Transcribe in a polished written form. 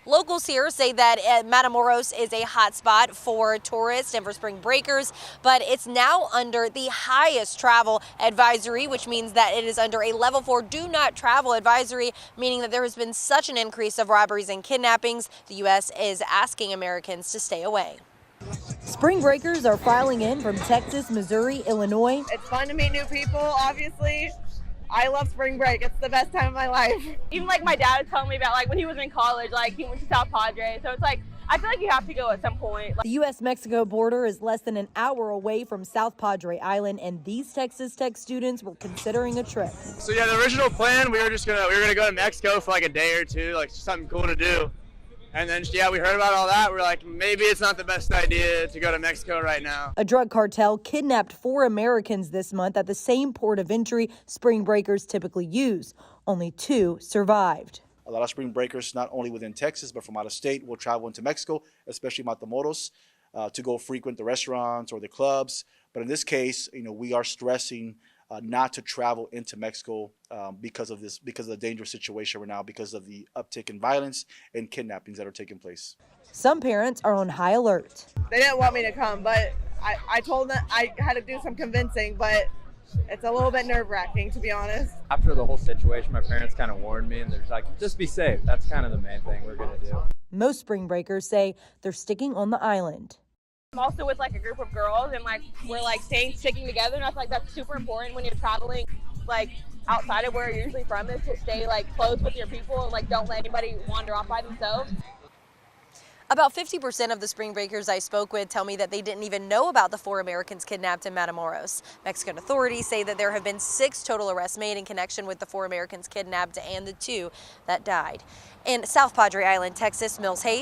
Locals here say that Matamoros is a hotspot for tourists and for spring breakers, but it's now under the highest travel advisory, which means that it is under a level 4 do not travel advisory, meaning that there has been such an increase of robberies and kidnappings. The U.S. is asking Americans to stay away. Spring breakers are filing in from Texas, Missouri, Illinois. It's fun to meet new people, obviously. I love spring break. It's the best time of my life. Even like my dad was telling me about like when he was in college, like he went to South Padre. So it's like, I feel like you have to go at some point. The U.S.-Mexico border is less than an hour away from South Padre Island, and these Texas Tech students were considering a trip. So yeah, the original plan, we were gonna go to Mexico for like a day or two, like something cool to do. And then, yeah, we heard about all that. We're like, maybe it's not the best idea to go to Mexico right now. A drug cartel kidnapped 4 Americans this month at the same port of entry spring breakers typically use. Only 2 survived. A lot of spring breakers, not only within Texas, but from out of state, will travel into Mexico, especially Matamoros, to go frequent the restaurants or the clubs. But in this case, we are stressing not to travel into Mexico because of the dangerous situation right now, because of the uptick in violence and kidnappings that are taking place. Some parents are on high alert. They didn't want me to come, but I told them I had to do some convincing, but it's a little bit nerve-wracking, to be honest. After the whole situation, my parents kind of warned me, and they're like, just be safe. That's kind of the main thing we're going to do. Most spring breakers say they're sticking on the island. I'm also with like a group of girls, and like we're like sticking together, and I feel like that's super important when you're traveling like outside of where you're usually from, is to stay like close with your people and like don't let anybody wander off by themselves. About 50% of the spring breakers I spoke with tell me that they didn't even know about the 4 Americans kidnapped in Matamoros. Mexican authorities say that there have been 6 total arrests made in connection with the 4 Americans kidnapped and the 2 that died. In South Padre Island, Texas, Mills Hayes.